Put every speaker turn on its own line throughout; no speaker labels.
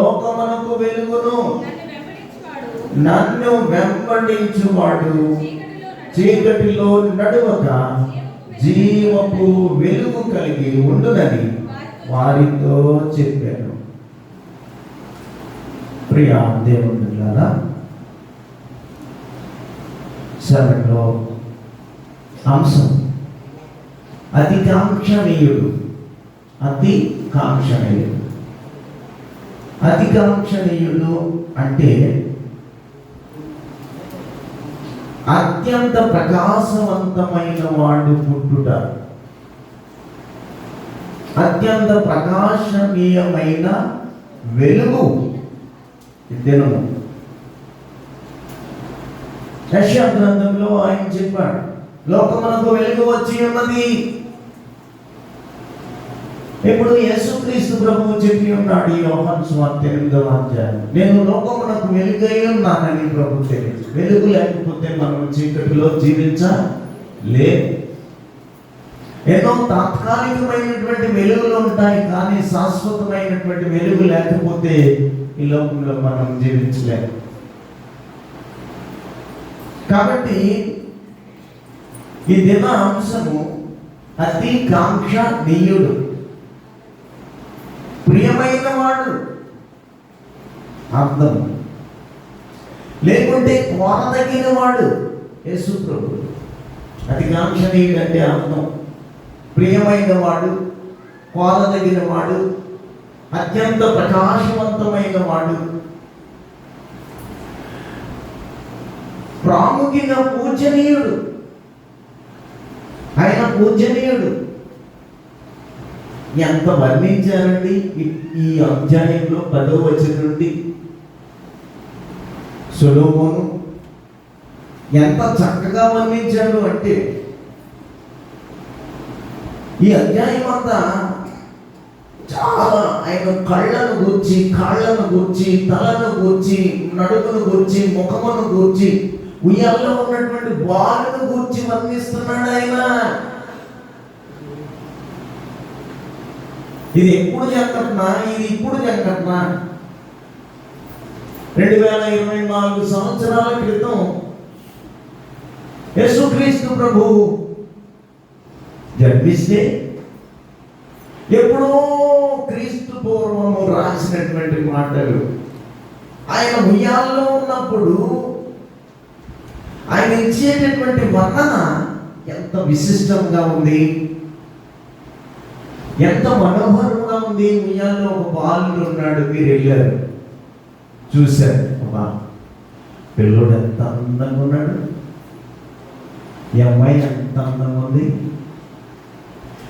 లోకమునకు వెలుగును. నన్ను వెంబడించువాడు చీకటిలో నడువక జీవపు వెలుగు కలిగి ఉండునని వారితో చెప్పాను. ప్రియా దేవుడులారా, సెవెన్లో అంశం అతి కాంక్షణీయుడు. అతి కాంక్షణీయుడు. అతి కాంక్షణీయుడు అంటే అత్యంత ప్రకాశవంతమైన వాడు పుట్టుట, అత్యంత ప్రకాశనీయమైన వెలుగు దినము. యెషయా గ్రంథంలో ఆయన చెప్పాడు, లోకమునకు వెలుగు వచ్చి ఉన్నది. ఇప్పుడు యేసుక్రీస్తు ప్రభువు చెప్పి ఉన్నాడు ఈ యోహాను సువార్త 8వ అధ్యాయం, నేను లోకమునకు వెలుగై ఉన్నానని ప్రభు తెలియదు. వెలుగు లేకపోతే మనం చీకటిలో జీవించలే. ఎన్నో తాత్కాలికమైనటువంటి వెలుగులు ఉంటాయి, కానీ శాశ్వతమైనటువంటి వెలుగు లేకపోతే ఈ లోకంలో మనం జీవించలేము. కాబట్టి ఈ దిన అంశము అతి కాంక్షణీయుడు, ప్రియమైన వాడు అర్థం, లేకుంటే కోరదగిన వాడు యేసు ప్రభు. అతి కాంక్షణీయుడు అంటే అర్థం ప్రియమైన వాడు, కోరదగిన వాడు, అత్యంత ప్రకాశవంతమైన వాడు, ప్రాముఖ్యంగా పూజనీయుడు. ఆయన పూజనీయుడు. ఎంత వర్ణించారండి ఈ అధ్యాయంలో 10వ వచనం నుండి. సొలొమోను ఎంత చక్కగా వర్ణించాడు అంటే, ఈ అధ్యాయం అంతా చాలా ఆయన కళ్ళను గూర్చి, కాళ్ళను గూర్చి, తలను గూర్చి, నడుమును గూర్చి, ముఖమును గూర్చి, ఉయ్యాల్లో ఉన్నటువంటి బాలును గూర్చి వర్ణిస్తున్నాడు ఆయన. ఇది ఎప్పుడు జరగట్నా, ఇది ఇప్పుడు జరగట్నా? 2024 సంవత్సరాల క్రితం యేసుక్రీస్తు ప్రభు జన్మిస్తే ఎప్పుడో క్రీస్తు పూర్వము రాసినటువంటి మాటలు. ఆయన ఉయ్యాల్లో ఉన్నప్పుడు ఆయన ఇచ్చేటటువంటి వర్ణన ఎంత విశిష్టంగా ఉంది, ఎంత మనోహరంగా ఉంది. ఉయ్యాల్లో ఒక బాలుడు ఉన్నాడు, మీరు వెళ్ళారు చూశారు. అబ్బా, పిల్లోడు ఎంత అందంగా ఉన్నాడు, ఈ అమ్మాయి ఎంత అందంగా ఉంది.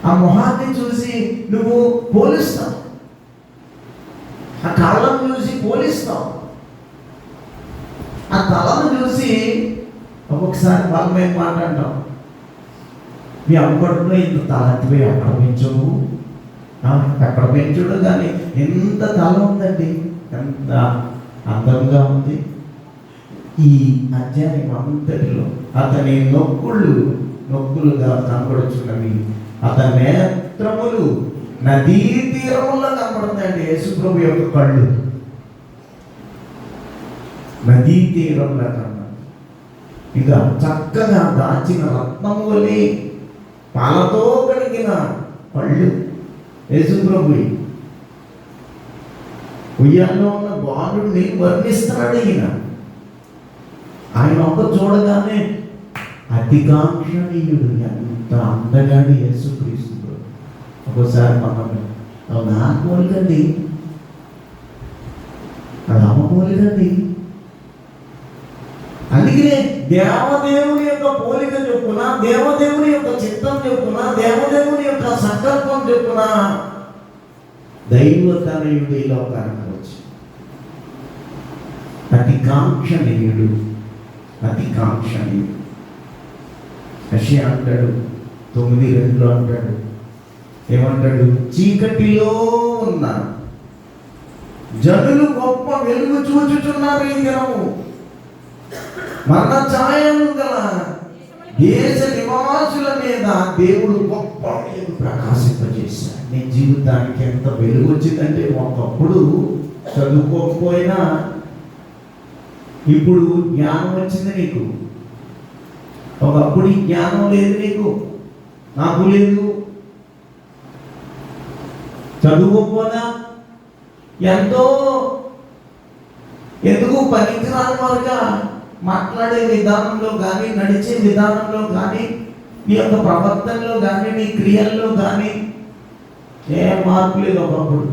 ఆ మొహాన్ని చూసి నువ్వు పోలిస్తావు, ఆ కాళ్ళను చూసి పోలిస్తావు, ఆ తలను చూసి ఒక్కొక్కసారి బలమైన మాట అంటాం. మీ అమ్మకడుపులో ఇంత తలంటిపై ఎక్కడ పెంచవు, ఎక్కడ పెంచుడు, కానీ ఎంత తల ఉందండి, ఎంత అందంగా ఉంది. ఈ అధ్యాయం అంతటిలో అతని నొక్కులుగా కనబడుచున్నవి, అతని నేత్రములు నదీ తీరముల్లో కనబడుతాయండి. యేసుప్రభు యొక్క కళ్ళు నదీ తీరంలో కనబడు, ఇంకా చక్కగా దాచిన రత్నము వలె పాలతో కలిగిన కళ్ళు యేసుప్రభు. ఉయ్యాల్లో ఉన్న బాలుడిని వర్ణిస్తున్నాడు ఈయన. ఆయన ఒక చూడగానే అతికాంక్షణీయుడు, ఎంత అందగాడు యేసుక్రీస్తు. ఒక్కోసారి మనం నా పోలికండి, అది అమ్మ పోలికండి. అందుకనే దేవదేవుని యొక్క పోలిక చొప్పున, దేవదేవుని యొక్క చిత్తం చొప్పున, దేవదేవుని యొక్క సంకల్పం చొప్పున దైవతనయుడు ఈ లోకానికి వచ్చి అతి కాంక్షణీయుడు, అతి కాంక్షణీయుడు. యెషయా అంటాడు 9:2 అంటాడు, ఏమంటాడు? చీకటిలో ఉన్న జనులు గొప్ప వెలుగు చూచుచున్నారు ఈ దినము, మరణ ఛాయలు గల దేశ నివాసుల మీద దేవుడు గొప్ప వెలుగు ప్రకాశింపజేశాడు. నీ జీవితానికి ఎంత వెలుగు వచ్చిందంటే, ఒకప్పుడు చదువుకోకపోయినా ఇప్పుడు జ్ఞానం వచ్చింది నీకు. ఒకప్పుడు ఈ జ్ఞానం లేదు నీకు, నాకు లేదు. చదువుకోకపోయినా ఎంతో ఎందుకు పనికిరాని వారుగా మాట్లాడే విధానంలో కానీ, నడిచే విధానంలో కానీ, నీ యొక్క ప్రవర్తనలో కానీ, నీ క్రియల్లో కానీ ఏ మార్పు లేదు. ఒకప్పుడు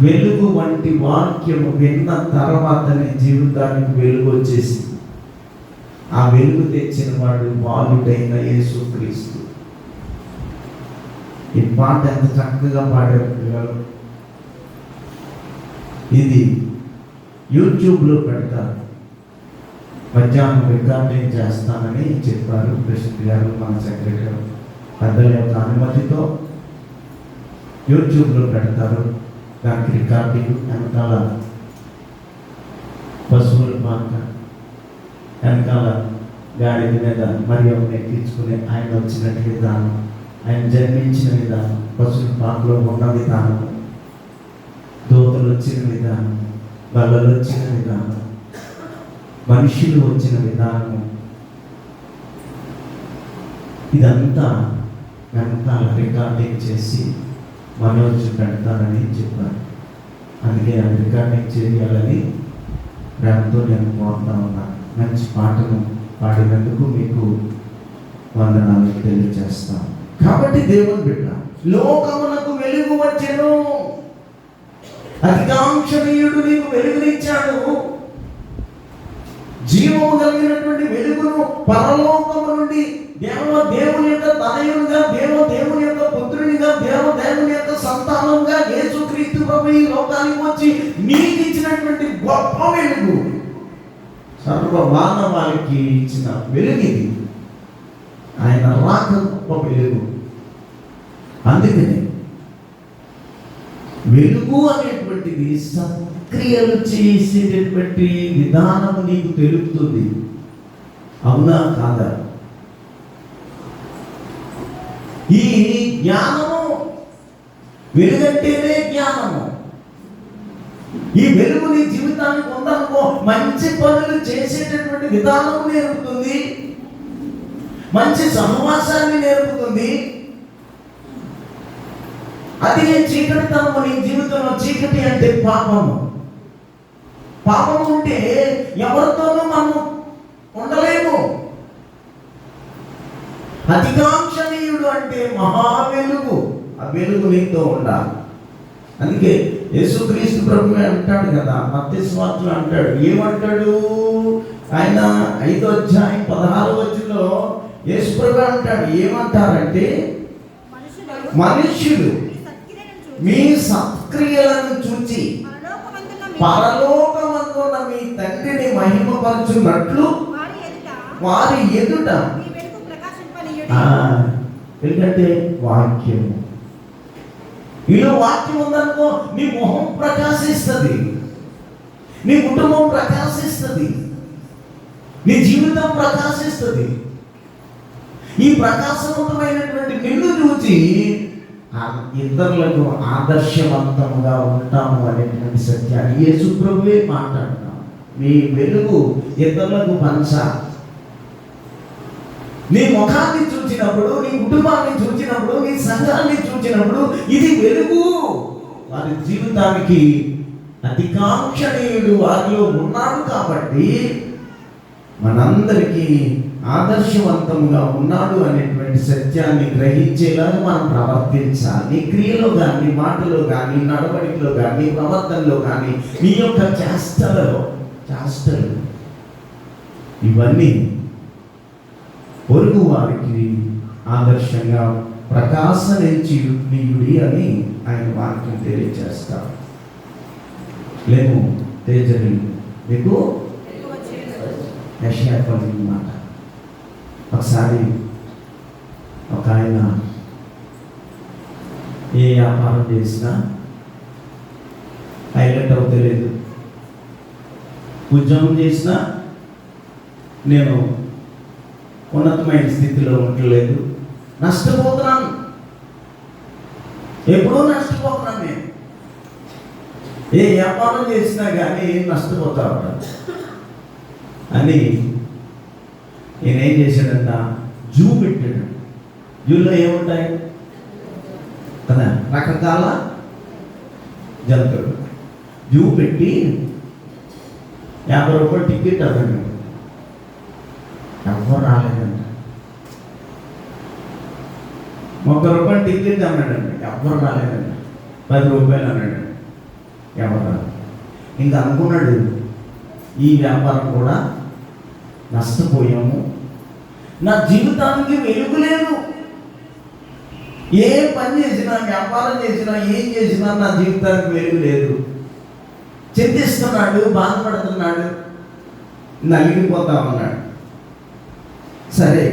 వెలుగు వంటి వాక్యము విన్న తర్వాత నీ జీవితానికి వెలుగు వచ్చేసి ఆ వెలుగు తెచ్చిన వాడు బాలుడైన యేసుక్రీస్తు. ఈ పాట ఎంత చక్కగా పాడారు పిల్లలు. ఇది యూట్యూబ్లో పెడతారు. మధ్యాహ్నం రికార్డింగ్ చేస్తానని చెప్పారు ప్రెసిడెంట్ గారు, మన సెక్రటరీ పెద్దల యొక్క అనుమతితో యూట్యూబ్లో పెడతారు. దానికి రికార్డింగ్ వెనకాల పశువుల పాక, వెనకాల గాడి మీద మరియమ్మ ఎక్కించుకుని ఆయన వచ్చినట్టు విధానం, ఆయన జన్మించిన విధానం, పశువుల పాకలో ఉన్న విధానం, దూతలు వచ్చిన విధానం, బల్లలు వచ్చిన విధానం, మనుషులు వచ్చిన విధానం, ఇదంతా వెనకాల రికార్డింగ్ చేసి మనోజ్ పెడతానని చెప్పారు. అందుకే అది రికార్డింగ్ చేయాలని ప్రేమతో నేను కోరుతా ఉన్నాను. మంచి పాటను పాడినందుకు మీకు వందనాలు తెలియజేస్తాను. కాబట్టి దేవుని బిడ్డ, లోకమునకు వెలుగు వచ్చెను, అధికాంక్షణీయుడు నీకు వెలుగునిచ్చాడు. జీవము కలిగినటువంటి వెలుగును పరలోకము నుండి దేవుని యొక్క తనయునిగా, దేవుని యొక్క పుత్రునిగా, దేవుని యొక్క సంతానంగా యేసుక్రీస్తు ప్రభు ఈ లోకానికి వచ్చి నీకు ఇచ్చినటువంటి గొప్ప వెలుగు, సర్వ మానవాళికి ఇచ్చిన వెలుగు ఇది. ఆయన రాక గొప్ప వెలుగు. అందుకనే వెలుగు అనేటువంటిది సత్క్రియలు చేసేటటువంటి విధానం నీకు తెలుపుతుంది. అవునా కాదా? ఈ జ్ఞానము, వెలుగంటేనే జ్ఞానము. ఈ వెలుగు నీ జీవితానికి ఉందనుకో, మంచి పనులు చేసేటటువంటి విధానం నేర్పుతుంది, మంచి సహవాసాన్ని నేర్పుతుంది. అది చీకటితనము నీ జీవితంలో. చీకటి అంటే పాపము. పాపము ఉంటే ఎవరితోనూ మనం ఉండలేము. అధికాంక్షణీయుడు అంటే మహా వెలుగు. ఆ వెలుగు నీతో ఉండాలి. అందుకే యేసుక్రీస్తు ప్రభు అంటాడు కదా, మత్తయి సువార్తలో అంటాడు. ఏమంటాడు ఆయన? 5వ అధ్యాయం 16వ వచనంలో యేసు ప్రభు అంటాడు, ఏమంటారంటే, మనుష్యులు మీ సత్క్రియలను చూచి పరలోకమందున్న మీ తండ్రిని మహిమపరచున్నట్లు వారి ఎదుట. ఎందుకంటే వాక్యము, ఈలో వాక్యం ఉందనుకో, నీ మొహం ప్రకాశిస్తుంది, నీ కుటుంబం ప్రకాశిస్తుంది, నీ జీవితం ప్రకాశిస్తుంది. ఈ ప్రకాశవంతమైనటువంటి నిన్ను చూసి ఇతరులకు ఆదర్శవంతంగా ఉంటాము అనేటువంటి సత్యాన్ని యేసు ప్రభువే మాట్లాడుతాం. మీ వెలుగు ఇతరులకు పంచా. నీ ముఖాన్ని చూచినప్పుడు, నీ కుటుంబాన్ని చూచినప్పుడు, నీ సంఘాన్ని చూచినప్పుడు ఇది వెలుగు. వారి జీవితానికి అధికాంక్షణీయుడు వారిలో ఉన్నాడు. కాబట్టి మనందరికీ ఆదర్శవంతంగా ఉన్నాడు అనేటువంటి సత్యాన్ని గ్రహించేలాగా మనం ప్రవర్తించాలి. నీ క్రియలో కానీ, మాటలో కానీ, నడవడికలో కానీ, ప్రవర్తనలో కానీ, నీ యొక్క చేష్టలు ఇవన్నీ పొరుగు వారికి ఆదర్శంగా ప్రకాశనించుడి అని ఆయన వాక్యం తెలియజేస్తారు. లేము తేజరి మీకు మాట. ఒకసారి ఒక ఆయన ఏ వ్యాపారం చేసినా హైలైట్ అవుతలేదు, ఉద్యోగం చేసినా నేను ఉన్నతమైన స్థితిలో ఉండలేదు, నష్టపోతున్నాను, ఎప్పుడూ నష్టపోతున్నాను నేను. ఏ వ్యాపారం చేసినా కానీ నష్టపోతా ఉంటారు అని ఈయన ఏం చేశాడంట, జూ పెట్టాడు. జూలో ఏముంటాయి కదా, రకరకాల జంతువులు. జూ పెట్టి 50 రూపాయలు టికెట్ అవ్వండి. ఎవరు రాలేదండి. 30 రూపాయలు టికెట్ అన్నాడండి, ఎవరు రాలేదండి. 10 రూపాయలు అన్నాడు, ఎవరు రాలేదు. ఇంకా అనుకున్నాడు, ఈ వ్యాపారం కూడా నష్టపోయాము, నా జీవితానికి వెలుగు లేదు. ఏ పని చేసినా, వ్యాపారం చేసినా, ఏం చేసినా నా జీవితానికి వెలుగు లేదు. చింతిస్తున్నాడు, బాధపడుతున్నాడు, నలిగిపోతా ఉన్నాడు. సరే,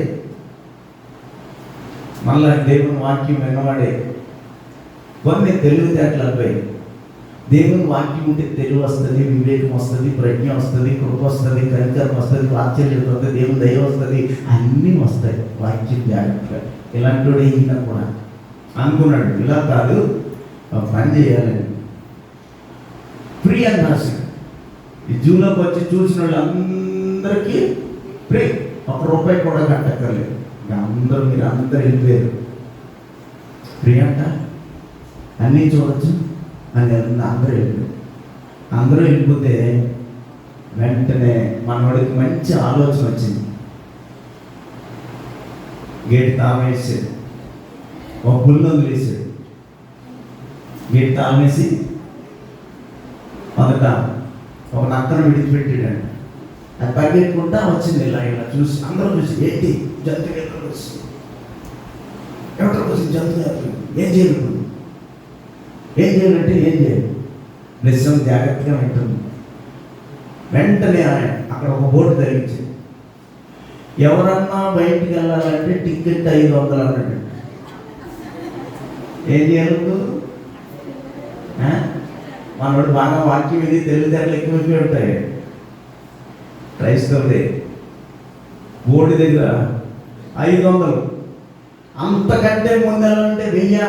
మళ్ళా దేవుని వాక్యం వినవాడే కొన్ని తెలివితేటలపై. దేవుని వాక్యం ఉంటే తెలివి వస్తుంది, వివేకం వస్తుంది, ప్రజ్ఞ వస్తుంది, కృప వస్తుంది, కనికరం వస్తుంది, వాత్సల్యం వస్తుంది, దేవుని దయ వస్తుంది, అన్నీ వస్తాయి వాక్యం జాగ్రత్తగా. ఇలాంటి ఈయన కూడా అనుకున్నాడు, ఇలా కాదు ఒక పని చేయాలని. ఫ్రీ అని రాసి ఈ జూలోకి వచ్చి చూసిన వాళ్ళందరికీ ఫ్రీ, 1 రూపాయి కూడా కట్టక్కర్లేదు. అందరూ మీరు అందరూ వెళ్ళిపోయారు. ఫ్రీ అంట, అన్నీ చూడొచ్చు అని అందరూ వెళ్ళిపోయారు. అందరూ వెళ్ళిపోతే వెంటనే మనవాడికి మంచి ఆలోచన వచ్చింది. గేట్ తాళం వేసాడు, ఒక పుల్లు వదిలేసాడు. గేట్ తాళం వేసి మొదట ఒక నక్కను విడిచిపెట్టాడండి. అది పరిగెట్టుకుంటా వచ్చింది. ఇలా ఇలా చూసి అందరూ చూసి, ఏంటి జంతువు ఎక్కడ వస్తుంది, ఎవరికి వస్తుంది జంతువు, ఏం చేయలేదు, ఏం చేయాలంటే ఏం చేయాలి, నిజం జాగ్రత్తగా ఉంటుంది. వెంటనే అక్కడ ఒక బోర్డు తగిలించింది, ఎవరన్నా బయటికి వెళ్ళాలంటే టికెట్ 500 అన్నాడు. ఏం చేయాలి, మనోడు బాగా వాక్యం ఇది తెలివితేటలు ఎక్కువైపోయి ఉంటాయి. క్రైస్తవుడే బోర్డు దగ్గర 500, అంతకంటే ముందెళ్ళాలంటే 1000,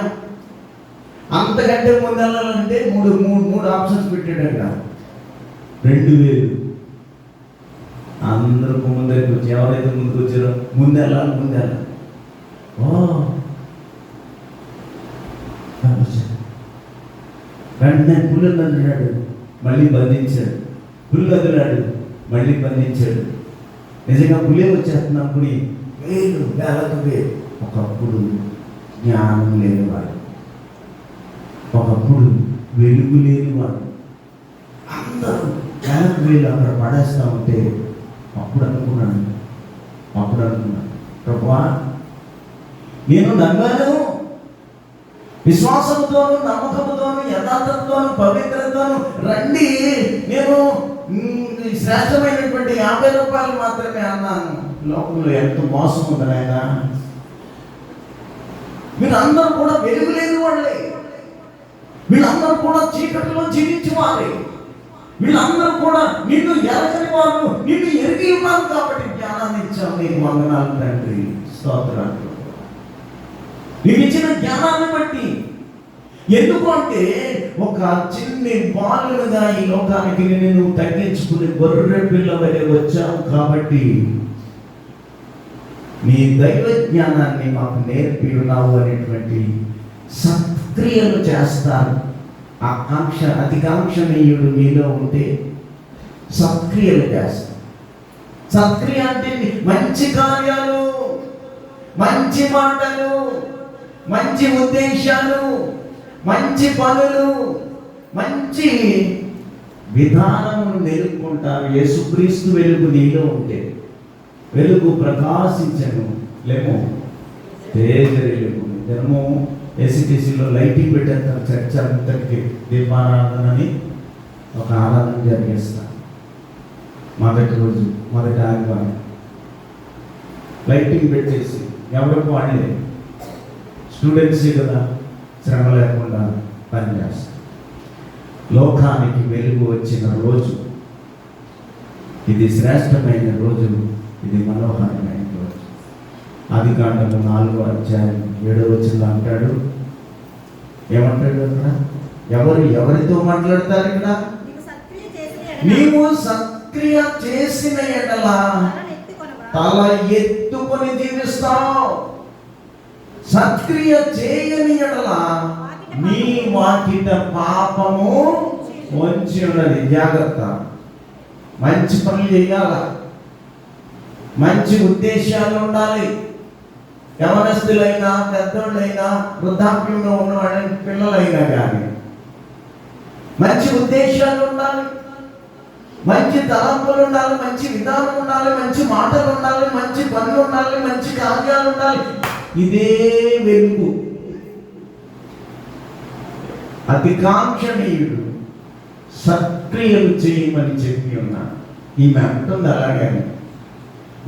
అంతకంటే ముందెళ్ళాలంటే మూడు ఆప్షన్స్ పెట్టాడంట. 2000. అందరూ ముందరికి వచ్చి, ఎవరైతే ముందుకు వచ్చారో ముందెళ్ళాలి. వెంటనే పుల్లు వదిలాడు, మళ్ళీ బంధించాడు. పుల్లు వదిలాడు, మళ్ళీ బంధించాడు. నిజంగా పులే వచ్చేస్తున్నప్పుడు వేలకు వేలు. ఒకప్పుడు జ్ఞానం లేనివాడు, ఒకప్పుడు వెలుగు లేనివాడు, అందరూ వేలకు వేలు అక్కడ పడేస్తూ ఉంటే అప్పుడు అనుకున్నాను, ప్రభువా నేను నమ్మాను, విశ్వాసంతోను, నమ్మకంతోను, యథార్థతతోను, పవిత్రతతోను రండి, నేను శ్రేష్టమైనటువంటి 50 రూపాయలు మాత్రమే అన్నాను. లోకంలో ఎంత మోసం ఉంది నాయన. వీళ్ళందరూ కూడా వెలుగు లేని వాళ్ళే, వీళ్ళందరూ కూడా చీకటిలో జీవించి వారే, వీళ్ళందరూ కూడా నిన్ను ఎరగని వారు, నిన్ను ఎరిగి ఉన్నారు కాబట్టి జ్ఞానాన్ని ఇచ్చావు. నీకు వందనాలు తండ్రి, స్తోత్రాలు. నీకు ఇచ్చిన జ్ఞానాన్ని బట్టి. ఎందుకు అంటే ఒక చిన్ని బాలుగా ఈ లోకానికి నేను తగ్గించుకుని గొర్రె పిల్ల వలె వచ్చావు కాబట్టి నీ దైవ జ్ఞానాన్ని మాకు నేర్పి ఉన్నావు అనేటువంటి సత్క్రియలు చేస్తారు. అతికాంక్షణీయుడు మీలో ఉంటే సత్క్రియలు చేస్తారు. సత్క్రియ అంటే మంచి కార్యాలు, మంచి మాటలు, మంచి ఉద్దేశాలు, మంచి పనులు, మంచి విధానమును నేర్చుకుంటారు. యేసుక్రీస్తు వెలుగు నీలో ఉంటే వెలుగు ప్రకాశించను లేమో తేజరిల్లుము. దినము ఎస్సిటిసిలో లైటింగ్ పెట్టేస్తారు. చర్చ అంతటికి దీపారాధనని ఒక ఆరాధన జరిగేస్తారు. మొదటి రోజు, మొదటి ఆదివారం లైటింగ్ పెట్టేసి ఎవరికి వాళ్ళే స్టూడెంట్స్ కదా శ్రమ లేకుండా పనిచేస్తారు. లోకానికి వెలుగు వచ్చిన రోజు ఇది, శ్రేష్టమైన రోజు ఇది, మనోహరమైన రోజు. ఆదికాండము 4వ అధ్యాయం 7వ వచనంలో అంటాడు, ఏమంటాడు అక్కడ, ఎవరితో మాట్లాడతారు ఇక్కడ? నీవు సత్క్రియ చేసిన ఎడల తల ఎత్తుకొని జీవిస్తావు. సత్క్రియ చేయని ఎడల నీ వాకిట పాపము వంచి ఉన్నది. జాగ్రత్త. మంచి పనులు చేయాల, మంచి ఉద్దేశాలు ఉండాలి. యవనస్తులైనా పెద్దోళ్ళైనా వృద్ధాప్యంలో ఉన్నవాళ్ళని పిల్లలైనా కానీ మంచి ఉద్దేశాలు ఉండాలి, మంచి తలంపులు ఉండాలి, మంచి విధానం ఉండాలి, మంచి మాటలు ఉండాలి, మంచి పనులు ఉండాలి, మంచి కార్యాలు ఉండాలి. ఇదే వెలుగు. అతికాంక్షణీయుడు సత్క్రియలు చేయమని చెప్పి ఉన్నాడు. ఈమె అంటుంది అలాగే,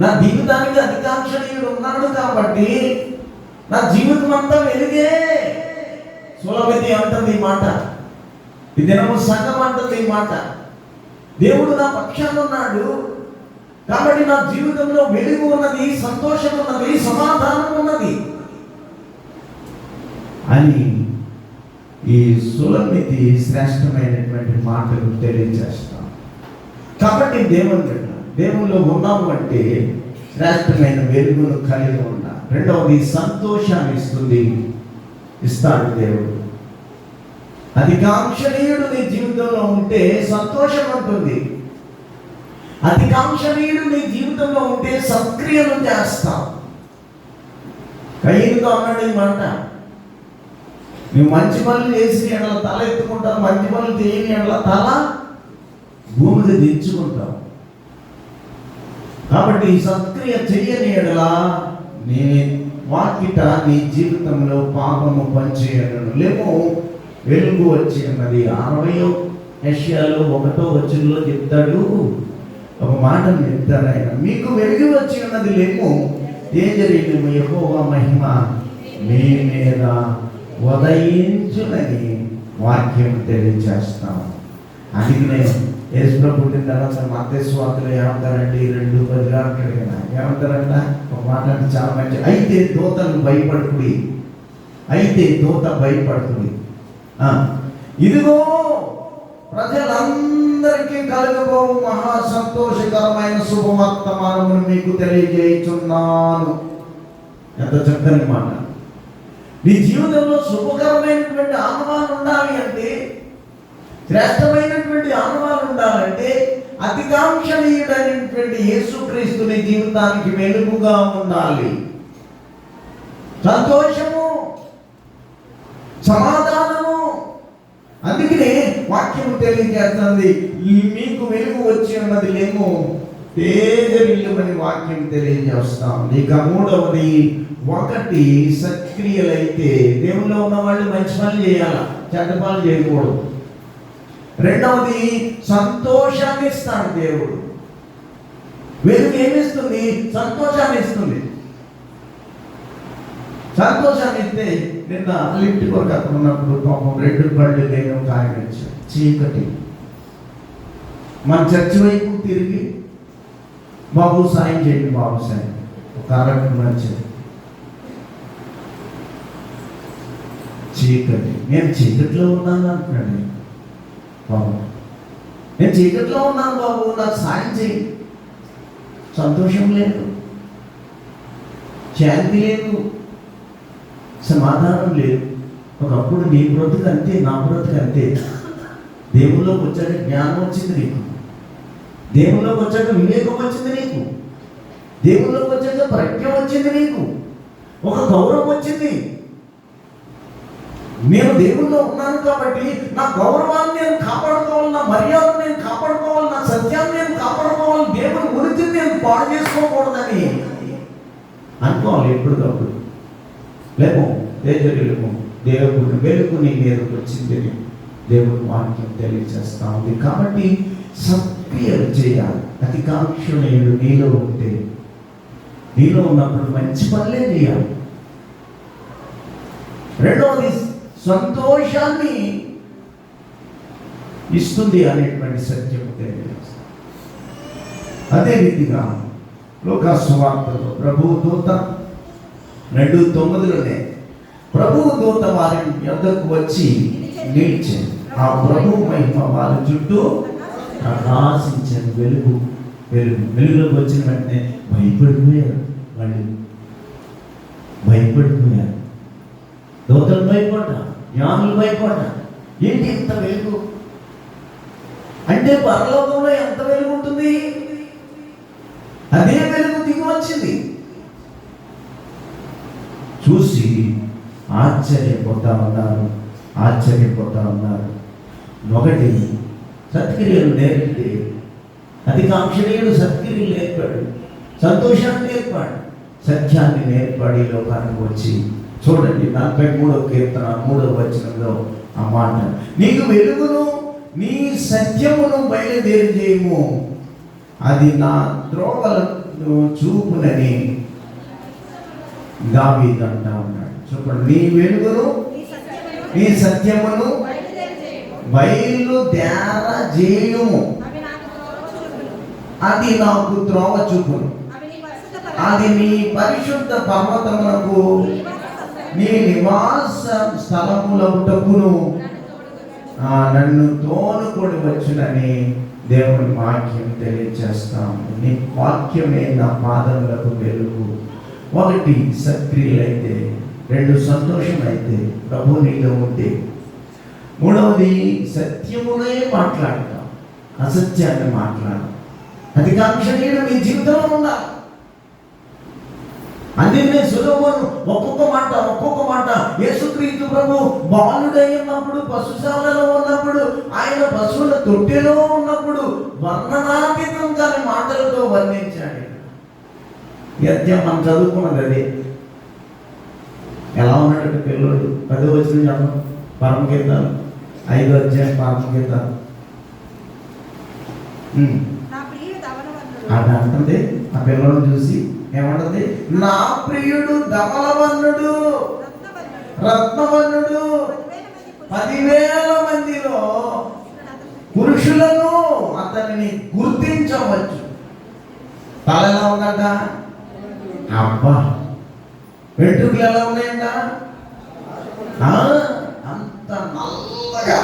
నా జీవితానికి అతికాంక్షణీయుడు ఉన్నాడు కాబట్టి నా జీవితం అంతా వెలుగే. సులభతి అంటుంది ఈ మాట, ఈ దినము సంఘం అంటుంది ఈ మాట. దేవుడు నా పక్షాన ఉన్నాడు కాబట్టి నా జీవితంలో వెలుగు ఉన్నది, సంతోషం ఉన్నది, సమాధానం ఉన్నది అని ఈ సులభతి శ్రేష్టమైనటువంటి మాటలు తెలియజేస్తాం. కాబట్టి దేవుల్లో ఉన్నాము అంటే శ్రేష్టమైన వెలుగును కలిగి ఉండాలి. రెండవది సంతోషాన్ని ఇస్తాడు దేవుడు. అతికాంక్షణీయుడు నీ జీవితంలో ఉంటే సంతోషం ఉంటుంది. అతికాంక్షణీయుడు నీ జీవితంలో ఉంటే సత్క్రియలు చేస్తావు. కయ్యతో అన్నాడు ఈ మాట, నువ్వు మంచి పనులు చేసి ఎడల తల ఎత్తుకుంటావు, మంచి పనులు చేయని ఎడల తల భూమికి దించుకుంటావు. కాబట్టి సత్క్రియ చెయ్యని ఎడల నీ వాకిట నీ జీవితంలో పాపము పనిచేయను లేమో వెలుగు వచ్చి ఉన్నది. 60వ యెషయాలో 1వ వచనంలో చెప్తాడు, ఒక మాటను చెప్తాడు ఆయన, మీకు వెలుగు వచ్చి ఉన్నది లేమో తేజరీను యెహోవా మహిమ మీ మీద ఉదయించునని వాక్యం తెలియజేస్తాం. అందుకనే యేసుప్రభు పుట్టిన తర్వాత మత్తయి సువార్తలో ఏమంటారంటే 2:10 అంటాడు కదా, ఏమంటారంట ఒక మాట అంటే చాలా మంచి, అయితే దూతను భయపడుకుడి, అయితే దూత భయపడుకుడి, ఇదిగో ప్రజలందరికీ కలుగబో మహా సంతోషకరమైన శుభవర్తమానమును మీకు తెలియజేయుచున్నాను. ఎంత చక్కని మాట. నీ జీవితంలో శుభకరమైనటువంటి ఆనవాలు ఉండాలి అంటే, శ్రేష్టమైనటువంటి ఆనవాలు ఉండాలంటే అతికాంక్షణీయుడైనటువంటి యేసుక్రీస్తు నీ జీవితానికి వెలుగుగా ఉండాలి. సంతోషము, సమాధానము. అందుకనే వాక్యము తెలియజేస్తుంది, మీకు వెలుగు వచ్చి ఉన్నది లేమో తేజరిల్లుమని వాక్యం తెలియజేస్తాం. ఇక మూడవది, 1 సత్క్రియలైతే దేవుల్లో ఉన్న వాళ్ళు మంచి పనులు చేయాల, చెడ్డ పనులు చేయకూడదు. రెండవది సంతోషాన్ని ఇస్తాడు దేవుడు. వెలుగు ఏమిస్తుంది? సంతోషాన్ని ఇస్తుంది. సంతోషాన్ని ఇస్తే నిన్న లిఫ్ట్ కొరకు అక్కడ ఉన్నప్పుడు పాపం 2 బళ్ళు లేని ఒక ఆయన వచ్చాడు, చీకటి. మన చర్చి వైపు తిరిగి, బాబు సాయం చేయండి, బాబు సాయం, ఒక ఆరోగ్యం వచ్చేది. చీకటి, నేను చీకట్లో ఉన్నాను అంటున్నాడు బాబు, నేను చీకట్లో ఉన్నాను బాబు, నాకు సాయం చేయి. సంతోషం లేదు, శాంతి లేదు, సమాధానం లేదు. ఒకప్పుడు నీ బ్రతుకు అంతే, నా బ్రతుకు అంతే. దేవుళ్ళలోకి వచ్చాక జ్ఞానం వచ్చింది నీకు, దేవుళ్ళలోకి వచ్చాక వివేకం వచ్చింది నీకు, దేవుళ్ళలోకి వచ్చాక ప్రజ్ఞ వచ్చింది నీకు, ఒక గౌరవం వచ్చింది. నేను దేవుల్లో ఉన్నాను కాబట్టి నా గౌరవాన్ని నేను కాపాడుకోవాలి, నా మర్యాదను నేను కాపాడుకోవాలి, నా సత్యాన్ని నేను కాపాడుకోవాలి, దేవుని ఉనికిని నేను పాడు చేసుకోకూడదని అనుకోవాలి ఎప్పటికప్పుడు. లేమో తేజరిల్లుము, దేవుడు వెలుగు నీ మీదకు వచ్చిందని దేవుని వాక్యం తెలియజేస్తా ఉంది. కాబట్టి సత్క్రియలు చేయాలి. అతికాంక్షణీయుడు నీలో ఉంటే, నీలో ఉన్నప్పుడు మంచి పనులే చేయాలి. రెండవది సంతోషాన్ని ఇస్తుంది అనేటువంటి సత్యం తెలియజేస్తుంది. అదే రీతిగా లోకా సువార్తలో ప్రభువు దూత 2:9లోనే ప్రభువు దూత వారి యొద్దకు వచ్చి నిలిచింది. ఆ ప్రభు మహిమ వాళ్ళ చుట్టూ ప్రకాశించారు. వెలుగులోకి వచ్చిన వెంటనే భయపడిపోయారు. దోతలు భయపడ్డారు, జ్ఞానులు భయపడ్డారు. ఏంటి ఇంత వెలుగు అంటే? పరలోకంలో ఎంత వెలుగు ఉంటుంది? అదే వెలుగు దిగి వచ్చింది. చూసి ఆశ్చర్యపోతా ఉన్నారు. ఒకటి సత్క్రియలు నేర్పితే అధికాంక్షణీయుడు సత్క్రియలు నేర్పాడు, సంతోషాన్ని నేర్పాడు, సత్యాన్ని నేర్పాడు. ఈ లోకానికి వచ్చి చూడండి 43వ కీర్తన 3వ వచనంలో ఆ మాట, నీకు వెలుగును నీ సత్యమును బయలుదేరి చేయము, అది నా త్రోవలను చూపునని దావీదు అంటా ఉన్నాడు. చూడండి, నీ వెలుగును నీ సత్యమును బయలుదేరజేయుము, అది నాకు త్రోవ చూపును, అది నీ పరిశుద్ధ పర్వతములకు నీ నివాస స్థలములకును నన్ను తోనుకొని వచ్చునని దేవుని వాక్యం తెలియజేస్తాము. నీ వాక్యమే నా పాదములకు వెలుగు. ఒకటి సత్క్రియలైతే, 2 సంతోషమైతే, ప్రభు నీలో ఉంటే. 3వది సత్యమునే మాట్లాడతాం, అసత్యాన్ని మాట్లాడతాం. అధికాంక్షణీయుడు మీ జీవితంలో ఉండాలి. అందుకనే సొలొమోను ఒక్కొక్క మాట యేసుక్రీస్తు ప్రభు బాలుడై ఉన్నప్పుడు, పశుశాలలో ఉన్నప్పుడు, ఆయన పశువుల తొట్టెలో ఉన్నప్పుడు వర్ణనాతీతంగా మాటలతో వర్ణించాడు. యజ్ఞం మనం చదువుకున్నది అదే. ఎలా ఉన్నాడు పిల్లడు? 10వ వచనం చెప్పండి. పరమగీతాలు 5వ అధ్యాయం పరమగీతాలు అది అంటుంది. ఆ పిల్లలను చూసి ఏమంటుంది? నా ప్రియుడు ధవలవర్ణుడు, రత్నవర్ణుడు, 10,000 మందిలో పురుషులను అతనిని గుర్తించవచ్చు. తల ఎలా ఉందంట? అబ్బా! వెంట్రుకలు ఎలా ఉన్నాయంట? అంత నల్లగా.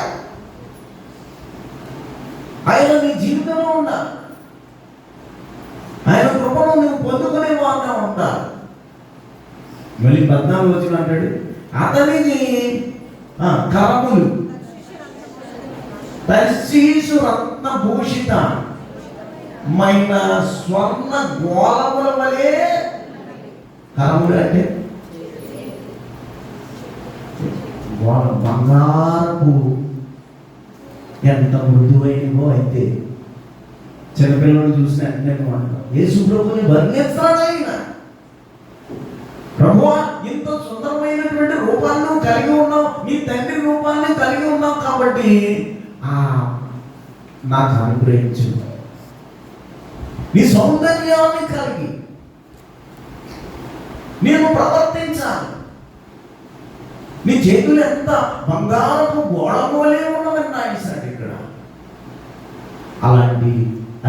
ఆయన నీ జీవితంలో ఉండాలి. ఆయన కృపను నువ్వు పొందుకునే వారుగా ఉండాలి. మళ్ళీ 14వ వచనం అంటాడు, అతనికి కరములు తర్షీషు రత్నభూషితమైన స్వర్ణ గోళముల వలె. కరములు అంటే బంగారపు ఎంత మృదువైనవో అయితే చిన్నపిల్లలు చూసిన యేసు ప్రభుని వర్ణిస్తాడు. ఆయన ప్రభువా, ఇంత సుందరమైనటువంటి రూపాన్ని కలిగి ఉన్నావు, నీ తండ్రి రూపాన్ని కలిగి ఉన్నావు కాబట్టి నాకు అనుగ్రహించు. నీ సౌందర్యాన్ని కలిగి నేను ప్రవర్తించాలి. నీ చేతులు ఎంత బంగారపు గోళమోలే ఉన్నవని రాయిస్తాడు ఇక్కడ. అలాంటి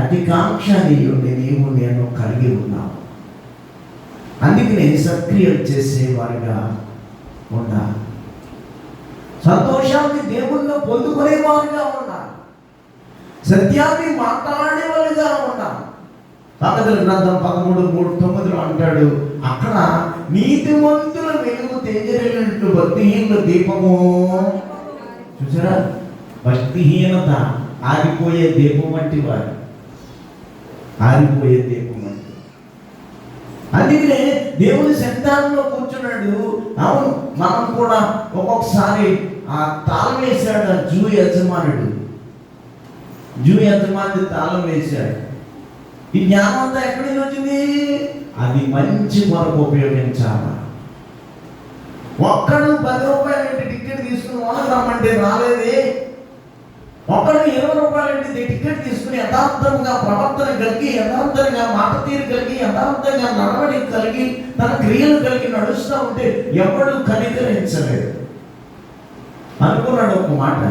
అధికాంక్షణీయుడిని నీవు నేను కలిగి ఉన్నావు. అందుకనే సత్క్రియలు చేసేవారుగా ఉండాలి. సంతోషాన్ని దేవుల్లో పొందుకునేవారుగా ఉండాలి. సత్యాన్ని మాట్లాడేవారుగా ఉండాలి. సామెతల గ్రంథం 13:9 అంటాడు, అక్కడ నీతిమంతుల వెలుగు తేజరిల్లినట్లు భక్తిహీనుల దీపము. చూసారా? భక్తిహీనత ఆరిపోయే దీపం వంటి వారు, ఆరిపోయే దీపం వంటి. అందుకనే దేవుని సంతానంలో కూర్చున్నాడు. అవును, మనం కూడా ఒక్కొక్కసారి ఆ తాళం వేశాడు. జూ యజమాని తాళం వేశాడు. ఈ జ్ఞానం అంతా ఎక్కడి నుంచి వచ్చింది? అది మంచి కొరకు ఉపయోగించాలి. ఒక్కడు 10 రూపాయలు టికెట్ తీసుకుని వాళ్ళకి రమ్మంటే రాలేదే. ఒక్కడు 20 రూపాయలు టికెట్ తీసుకుని యథార్థంగా ప్రవర్తన కలిగి, యథార్థంగా మాట తీరు కలిగి, యథార్థంగా నడవడి కలిగి, తన క్రియలు కలిగి నడుస్తూ ఉంటే ఎవడు కనికరించలేదు. అనుకున్నాడు ఒక మాట,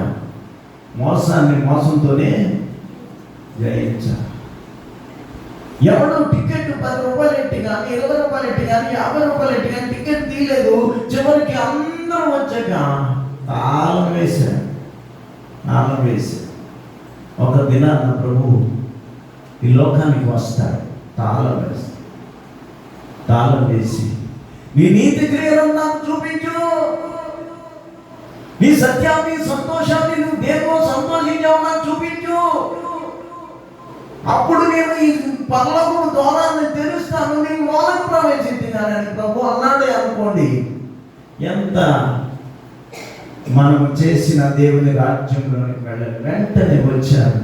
మోసాన్ని మోసంతోనే జయించాలి. ఎవడు టికెట్ 10 రూపాయలు ఎట్టి కానీ, 20 రూపాయలు ఎట్టి కానీ, 50 రూపాయలు ఎట్టి కానీ టికెట్ తీయలేదు. చివరికి అందరూ వచ్చాక తాళం వేశారు. తాళం వేసి ఒక దినాన ప్రభువు ఈ లోకానికి వస్తాడు. తాళం వేసి నీ నీతి క్రియలను నాకు చూపించు, నీ సత్యాన్ని సంతోషాన్ని నువ్వు దేనిలో సంతోషించావు నాకు చూపించు, అప్పుడు నేను ఈ పరలోకపు ద్వారాన్ని తెరుస్తాను, నేను లోనకు ప్రవేశించినానని ప్రభు అన్నాడే అనుకోండి. ఎంత మనం చేసిన దేవుని రాజ్యంలోనికి వెళ్ళాలి. వెంటనే వచ్చారు.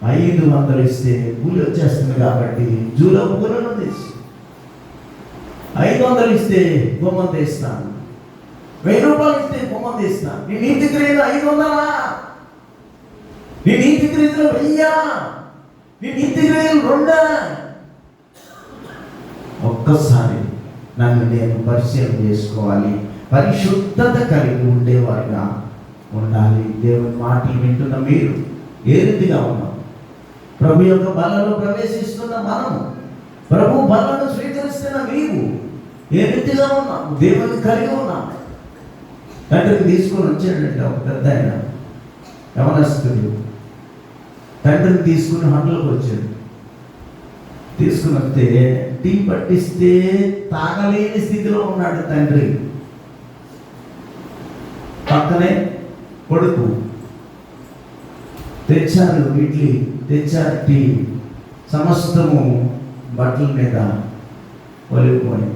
500 ఇస్తే కూలి వచ్చేస్తుంది కాబట్టి జూలో కూలను తీసి 500 ఇస్తే గుమ్మం తీస్తాను, 1000 రూపాయలు ఇస్తే గుమ్మం తీస్తాను. నీ నీతి క్రియలు 500, నీ నీతి క్రియలు 1000, నీ నీతి క్రియలు 2. ఒక్కసారి నన్ను నేను పరిచయం చేసుకోవాలి, పరిశుద్ధత కలిగి ఉండేవారుగా ఉండాలి. దేవుని మాటలు వింటున్న మీరు ఏ రీతిగా ఉన్నాం? ప్రభు యొక్క బలలో ప్రవేశిస్తున్న మనము, ప్రభు బలను స్వీకరిస్తున్న నీవు ఏ రీతిగా ఉన్నాం? దేవుని కలిగి ఉన్నాం. తండ్రిని తీసుకొని వచ్చాడంటే ఒక పెద్ద ఆయన యవనస్తుడు తండ్రిని తీసుకుని హండ్లోకి వచ్చాడు. తీసుకుని వస్తే టీ పట్టిస్తే తాగలేని స్థితిలో ఉన్నాడు తండ్రి. పక్కనే కొడుకు తెచ్చారు ఇడ్లీ, తెచ్చారు టీ, సమస్తము బట్టల మీద ఒలిగిపోయి.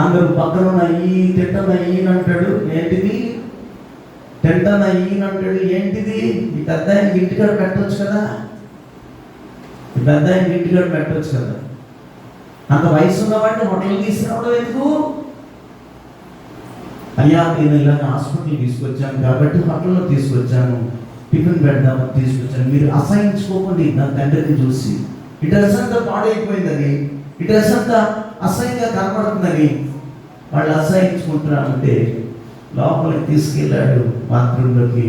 అందరూ పక్కన ఈ తింటన ఈయనంటాడు, ఏంటిది? తింటన ఈయనంటాడు, ఏంటిది? ఈ పెద్ద ఆయనకి ఇంటికాడ పెట్టవచ్చు కదా, ఈ పెద్ద ఆయనకి ఇంటికాడ పెట్టవచ్చు కదా. అంత వయసు ఉన్నవాడిని హోటల్ తీసుకురావడం ఎందుకు? అయ్యా నేను ఇలాగ హాస్పిటల్ తీసుకొచ్చాను కాబట్టి హోటల్లో తీసుకొచ్చాను, టిఫిన్ పెడదామని తీసుకొచ్చాను, మీరు అసహించుకోకండి నా తండ్రిని చూసి. ఈ డ్రెస్ అంతా పాడైపోయిందని, ఈ డ్రెస్ అంతా అసహ్యంగా కనపడుతుందని వాళ్ళు అసహించుకుంటున్నారంటే లోపలికి తీసుకెళ్ళాడు. బాత్రూంలోకి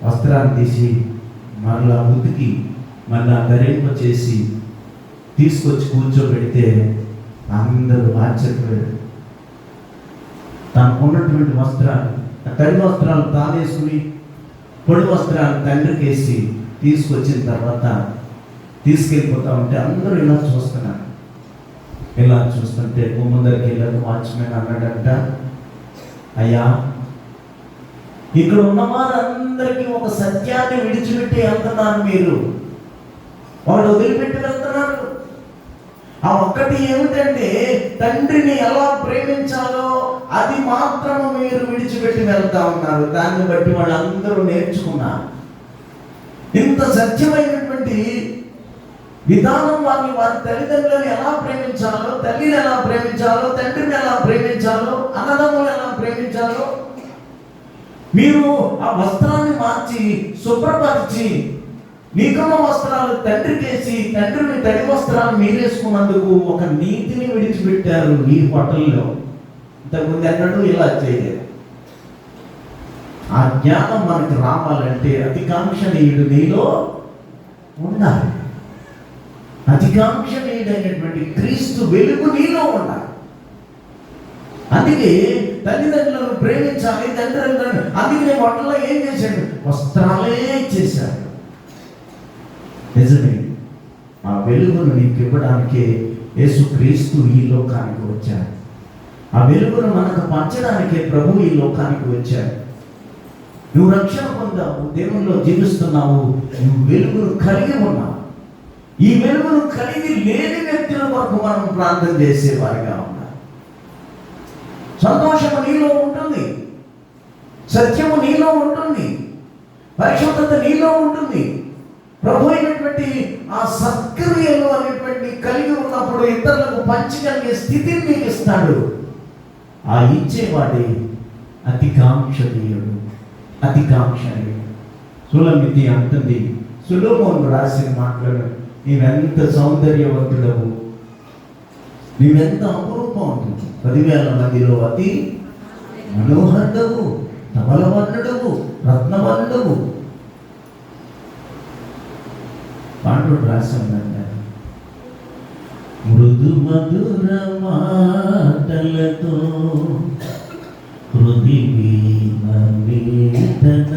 వస్త్రాన్ని తీసి మరలా ఉతికి మళ్ళా ధరింప చేసి తీసుకొచ్చి కూర్చోబెడితే అందరూ ఆశ్చర్యపోయారు. తనకు ఉన్నటువంటి వస్త్రాలు, తడి వస్త్రాలు తానేసుకుని పొడి వస్త్రాలు తండ్రికి వేసి తీసుకొచ్చిన తర్వాత తీసుకెళ్ళిపోతా ఉంటే అందరూ ఇలా చూస్తున్నారు. ఇలా చూస్తుంటే ముందరికి వెళ్ళారు. వాచ్మెన్ అన్నాడంట, అయ్యా ఇక్కడ ఉన్న వారందరికీ ఒక సత్యాన్ని విడిచిపెట్టి వెళ్తున్నారు, మీరు వాళ్ళు వదిలిపెట్టి వెళ్తున్నారు. ఆ ఒక్కటి ఏమిటంటే తండ్రిని ఎలా ప్రేమించాలో అది మాత్రము మీరు విడిచిపెట్టి వెళ్తా ఉన్నారు. దాన్ని బట్టి వాళ్ళందరూ నేర్చుకున్నారు. ఇంత సత్యమైనటువంటి విధానం వారిని, వారి తల్లిదండ్రులను ఎలా ప్రేమించాలో, తల్లిని ఎలా ప్రేమించాలో, తండ్రిని ఎలా ప్రేమించాలో, అన్నదమ్ములు ఎలా ప్రేమించాలో మీరు ఆ వస్త్రాన్ని మార్చి శుభ్రపరిచి నీకున్న వస్త్రాలు తండ్రికేసి తండ్రిని తడి వస్త్రాలు మీరేసుకున్నందుకు ఒక నీతిని విడిచిపెట్టారు ఈ హోటల్లో. ఇంతకుముందు ఎన్నడూ ఇలా చేయలేదు. ఆ జ్ఞానం మనకు రావాలంటే అతికాంక్షణీయుడు నీలో ఉండాలి. అతికాంక్షణీయుడైనటువంటి క్రీస్తు వెలుగు నీలో ఉండాలి. అందుకే తల్లిదండ్రులను ప్రేమించాలి, తల్లిదండ్రులను. అందుకే హోటల్లో ఏం చేశాడు? వస్త్రాలే ఇచ్చేశాడు. నిజమే, ఆ వెలుగును నీకు ఇవ్వడానికే యేసుక్రీస్తు ఈ లోకానికి వచ్చాడు. ఆ వెలుగును మనకు పంచడానికే ప్రభు ఈ లోకానికి వచ్చాడు. నువ్వు రక్షణ పొందావు, దేవునిలో జీవిస్తున్నావు, నువ్వు వెలుగును కలిగి ఉన్నావు. ఈ వెలుగును కలిగి లేని వ్యక్తుల కొరకు మనం ప్రార్థన చేసేవారిగా ఉన్నాం. సంతోషము నీలో ఉంటుంది, సత్యము నీలో ఉంటుంది, పరిశుద్ధత నీలో ఉంటుంది. ప్రభు అయినటువంటి ఆ సత్క్రియలు అనేటువంటి కలిగి ఉన్నప్పుడు ఇతరులకు పంచగలిగే స్థితిని నీకు ఇస్తాడు. ఆ ఇచ్చేవాడే అతికాంక్షణీయుడు. అతికాంక్షణీయుడు. సులమితి అంటుంది, సొలొమోను రాసిన మాటలు, నీవెంత సౌందర్యవంతుడవు, నీవెంత అపురూపం ఉంటుంది, 10,000 మందిలో అతి మనోహరుడవు, ధవలవర్ణుడవు, రత్నవర్ణుడవు. పాటలు రాశానండి. మృదు మధుర మాటలతో హృదివీణ వేదన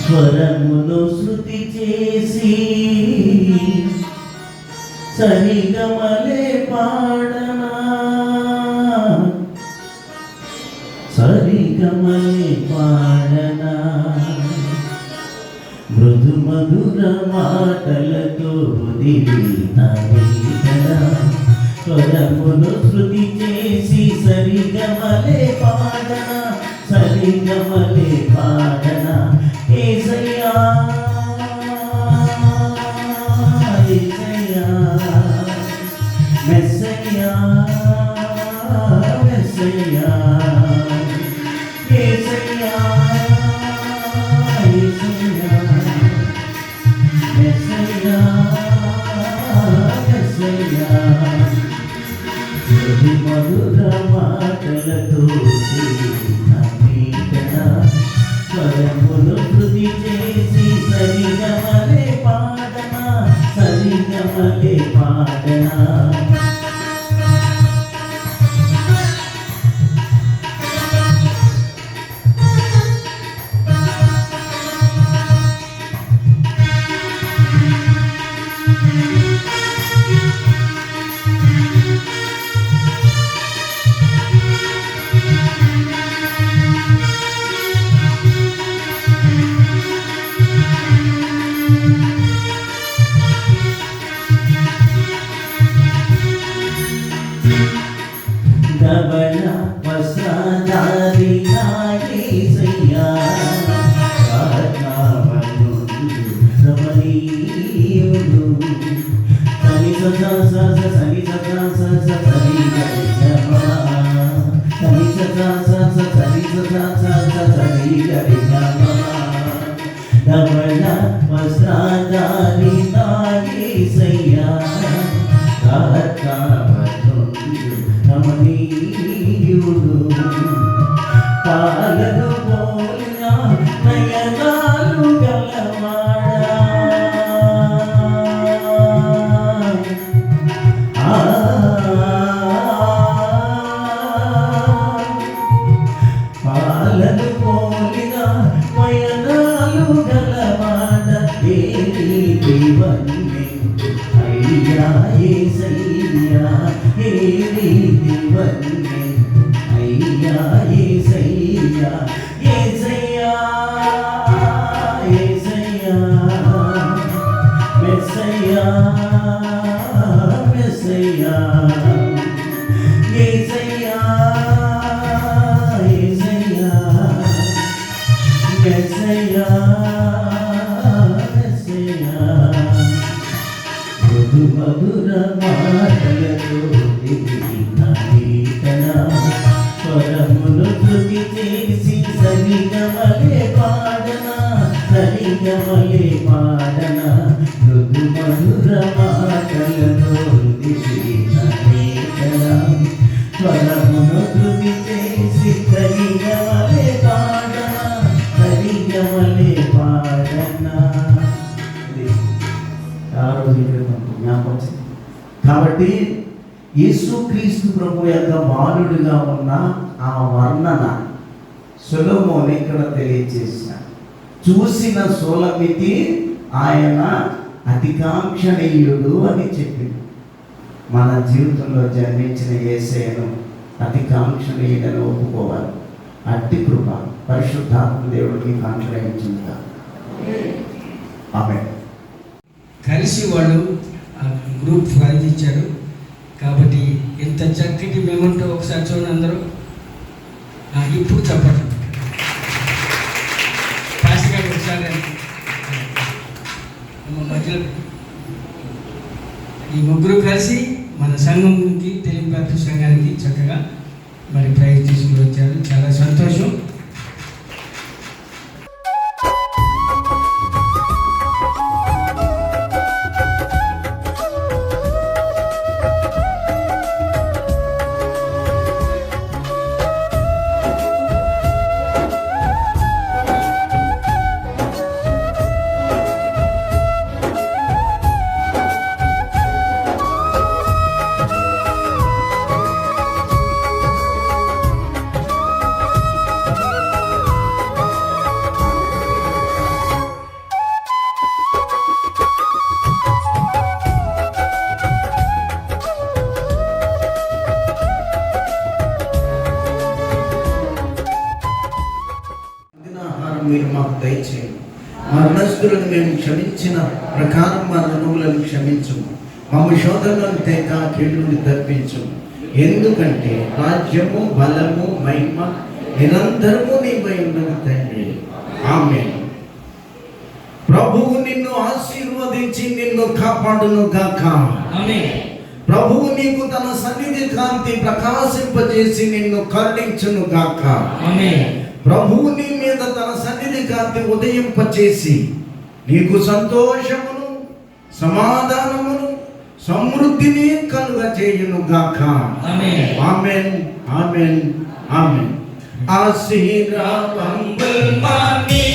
స్వరమును శృతి చేసి సరిగమలే పాడనా, సరిగమలే పాడనా, మృదు మధుర మాటలతో హృదివీణ వేదన స్వరమును శృతి చేసి సరిగమలే పాడనా, సరిగమలే పాడనా. యేసయ్యా యేసయ్యా మెస్సయ్యా మెస్సయ్యా యేసయ్యా యేసయ్యా మెస్సయ్యా మెస్సయ్యా మధుర మాటలతో స్వరములు శృతి చేసి సరిగమలే పాడనా, సరిగమలే పాడనా. ధవళ వస్త్రధారి నా యేసయ్యా రాజ్ఞావనుడు రమణీయుడు. సని స సని స సని గరిజమా, సని స సని సని గరిజమా. ధవళ వస్త్రధారి నా యేసయ్యా రమణీయుడు. పాలను పోలిన నయనాలు గలవాడా, పాలను పోలిన నయనాలు గలవాడా. దేవన్నే అయ్యా యేసయ్యా దేవన్నే అయ్యా యేసయ్యా యేసయ్యా యేసయ్యా మెస్సయ్యా మెస్సయ్యా యేసయ్యా యేసయ్యా మెస్సయ్యా మెస్సయ్యా. మధు మధుర మాటలతో స్వరములు శృతి చేసి సరిగమలే పాడనా, సరిగమలే పాడనా. మృదు మధుర మాటలతో స్వరములు శృతి చేసి సరిగమలే పాడనా, సరిగమలే పాడనా. కాబట్టి యేసుక్రీస్తు ప్రభు యొక్క బాలుడిగా ఉన్న ఆ వర్ణన సొలొమోను ఇక్కడ తెలియజేశాడు. చూసిన సోలమితి ఆయన అతికాంక్షణీయుడు అని చెప్పింది. మన జీవితంలో జన్మించిన యేసయ్యను అతికాంక్షణీయుడని ఒప్పుకోవాలి. అట్టి కృప పరిశుద్ధాత్మ దేవుడికి అనుగ్రహించింది. ఆమేన్.
కలిసి వాళ్ళు గ్రూప్ ప్రైజ్ ఇచ్చారు. కాబట్టి ఇంత చక్కటి మేముంటూ ఒకసారి చూడండి అందరూ. ఇప్పుడు చెప్పండి పాస్టర్ గారు ఒకసారి మధ్యలో ఈ ముగ్గురు కలిసి మన సంఘంకి తెలుగు బ్యాప్టిస్ట్ సంఘానికి చక్కగా మరి ప్రైజ్ తీసుకుని వచ్చారు. చాలా సంతోషం.
మరణస్తులను మేము క్షమించిన ప్రకారం మా రుణములను క్షమించుము. మమ్మ శోధనలను తేక కీడు నుండి తప్పించుము. ఎందుకంటే రాజ్యము, బలము, మహిమ నిరంతరము నీపై ఉన్నది తండ్రి. ఆమేన్. ప్రభువు నిన్ను ఆశీర్వదించి నిన్ను కాపాడును గాక.
ఆమేన్.
ప్రభువు నీకు తన సన్నిధి కాంతి ప్రకాశింపజేసి నిన్ను కరుణించును గాక.
ఆమేన్.
ప్రభువు నీ మీద తన సన్నిధి కాంతి ఉదయింపచేసి నీకు సంతోషమును, సమాధానమును, సమృద్ధిని కలుగజేయును గాక.
ఆమేన్.
ఆమేన్. ఆమేన్. ఆమేన్. ఆశీర్వాదం
మనీ